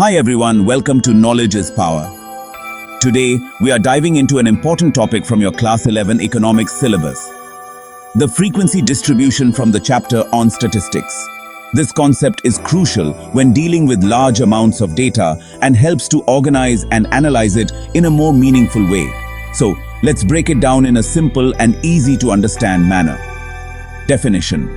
Hi everyone, welcome to Knowledge is Power. Today, we are diving into an important topic from your Class 11 Economics syllabus. The frequency distribution from the chapter on statistics. This concept is crucial when dealing with large amounts of data and helps to organize and analyze it in a more meaningful way. So, let's break it down in a simple and easy to understand manner. Definition.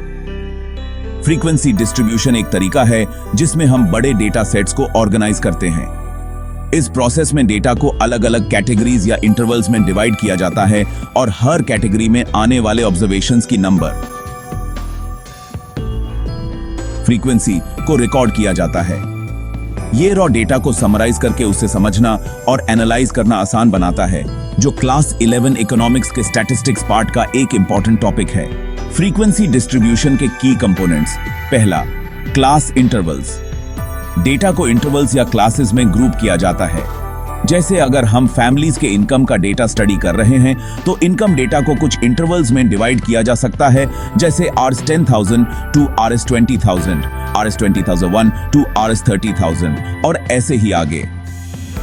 Frequency distribution एक तरीका है जिसमें हम बड़े data sets को organise करते हैं। इस प्रोसेस में डेटा को अलग अलग कैटेगरीज या इंटरवल्स में डिवाइड किया जाता है और हर कैटेगरी में आने वाले ऑब्जर्वेशंस की नंबर फ्रीक्वेंसी को रिकॉर्ड किया जाता है। ये रॉ डेटा को समराइज करके उसे समझना और एनालाइज करना आसान बनाता है, जो क्लास 11 इकोनॉमिक्स के स्टैटिस्टिक्स पार्ट का एक इंपॉर्टेंट टॉपिक है। फ्रीक्वेंसी डिस्ट्रीब्यूशन के की कंपोनेंट्स। पहला, क्लास इंटरवल्स। डेटा को इंटरवल्स या क्लासेस में ग्रुप किया जाता है। जैसे अगर हम फैमिलीज के इनकम का डेटा स्टडी कर रहे हैं तो इनकम डेटा को कुछ इंटरवल्स में डिवाइड किया जा सकता है, जैसे Rs10,000 to Rs20,000, Rs20,001 to Rs30,000 और ऐसे ही आगे।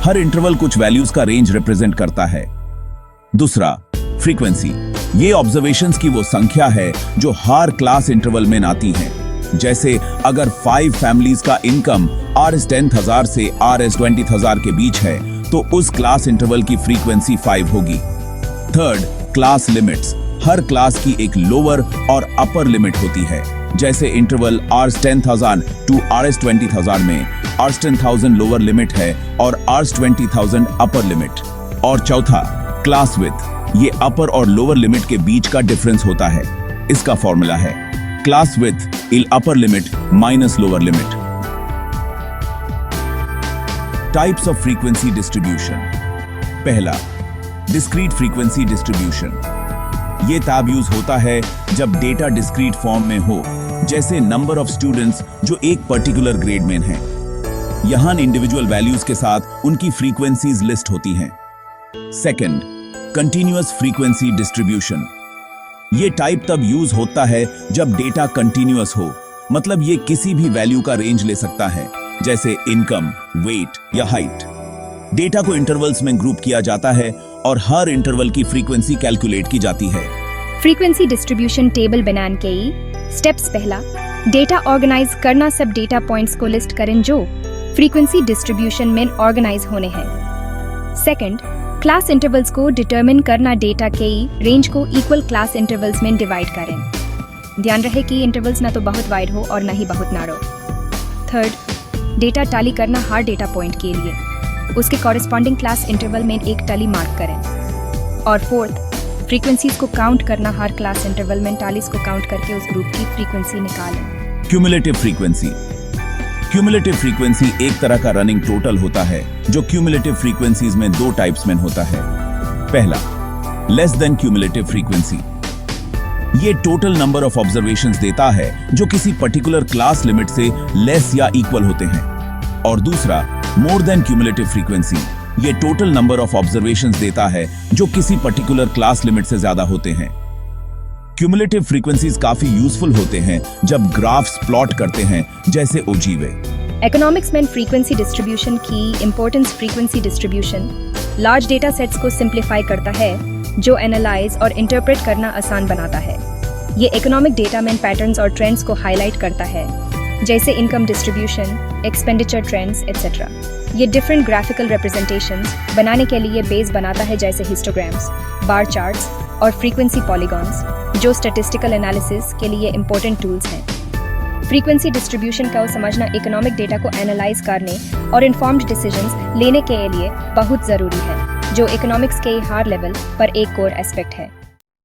हर इंटरवल कुछ वैल्यूज का रेंज रिप्रेजेंट करता है। दूसरा, फ्रीक्वेंसी। ये ऑब्जर्वेशंस की वो संख्या है जो हर क्लास इंटरवल में आती है। जैसे अगर 5 फैमिलीज का इनकम Rs10,000 से Rs20,000 के बीच है तो उस क्लास इंटरवल की फ्रीक्वेंसी 5 होगी। Third, class limits. हर क्लास की एक लोअर और अपर लिमिट होती है। जैसे इंटरवल Rs10,000 टू Rs20,000 में Rs10,000 लोअर लिमिट है और Rs20,000 अपर लिमिट। और चौथा, क्लास विड्थ। ये अपर और लोअर लिमिट के बीच का डिफरेंस होता है। इसका फॉर्मूला है क्लास विड्थ इल upper limit minus lower limit. Types of frequency distribution. पहला, डिस्क्रीट फ्रीक्वेंसी डिस्ट्रीब्यूशन। ये तब यूज होता है जब डेटा डिस्क्रीट फॉर्म में हो, जैसे नंबर ऑफ स्टूडेंट्स जो एक पर्टिकुलर ग्रेड में हैं। यहां इंडिविजुअल वैल्यूज के साथ उनकी फ्रीक्वेंसीज लिस्ट होती हैं। Second, continuous frequency distribution. ये टाइप तब यूज होता है जब डेटा कंटिन्यूअस हो, मतलब ये किसी भी वैल्यू का रेंज ले सकता है, जैसे इनकम, वेट या हाइट। डेटा को इंटरवल्स में ग्रुप किया जाता है और हर इंटरवल की फ्रीक्वेंसी कैलकुलेट की जाती है। फ्रीक्वेंसी डिस्ट्रीब्यूशन टेबल बनाने के स्टेप्स। पहला, डेटा ऑर्गेनाइज करना। सब डेटा पॉइंट्स को लिस्ट करें जो फ्रीक्वेंसी डिस्ट्रीब्यूशन में ऑर्गेनाइज होने हैं। सेकंड, क्लास इंटरवल्स को डिटरमिन करना। डेटा के रेंज को इक्वल क्लास इंटरवल्स में डिवाइड करें। ध्यान रहे कि इंटरवल्स ना तो बहुत वाइड हो और ना ही बहुत नारो। थर्ड, डेटा टैली करना हर डेटा पॉइंट के लिए। उसके कॉरेस्पॉन्डिंग क्लास इंटरवल में एक टैली मार्क करें। और फोर्थ, फ्रीक्वेंसीज को काउंट करना। हर क्लास इंटरवल में टैलीज को काउंट करके उस ग्रुप की फ्रीक्वेंसी निकालें। Cumulative frequency. क्यूमुलेटिव फ्रीक्वेंसी एक तरह का रनिंग टोटल होता है जो क्यूमुलेटिव फ्रीक्वेंसीज में दो टाइप्स में होता है। पहला, लेस देन क्यूमुलेटिव फ्रीक्वेंसी। ये टोटल नंबर ऑफ ऑब्जर्वेशंस देता है जो किसी पर्टिकुलर क्लास लिमिट से लेस या इक्वल होते हैं। और दूसरा, मोर देन क्यूमुलेटिव फ्रीक्वेंसी। ये टोटल नंबर ऑफ ऑब्जर्वेशंस देता है जो किसी पर्टिकुलर क्लास लिमिट से ज्यादा होते हैं। क्यूमुलेटिव फ्रीक्वेंसीज काफी यूजफुल होते हैं जब ग्राफ्स प्लॉट करते हैं, जैसे ओजीवे। इकोनॉमिक्स में फ्रीक्वेंसी डिस्ट्रीब्यूशन की importance. Frequency distribution large data sets को सिंप्लीफाई करता है, जो एनालाइज और इंटरप्रेट करना आसान बनाता है। ये इकोनॉमिक डेटा में पैटर्न्स और ट्रेंड्स को हाईलाइट करता है, जैसे income distribution, expenditure trends etcetera. ये डिफरेंट ग्राफिकल रिप्रेजेंटेशंस बनाने के लिए बेस बनाता है, जैसे हिस्टोग्राम्स, बार चार्ट्स और फ्रीक्वेंसी पॉलीगॉन्स, जो स्टैटिस्टिकल एनालिसिस के लिए इंपॉर्टेंट टूल्स हैं। फ्रीक्वेंसी डिस्ट्रीब्यूशन का समझना इकोनॉमिक डेटा को एनालाइज करने और इन्फॉर्म्ड डिसीजंस लेने के लिए बहुत ज़रूरी है, जो इकोनॉमिक्स के हर लेवल पर एक कोर एस्पेक्ट है।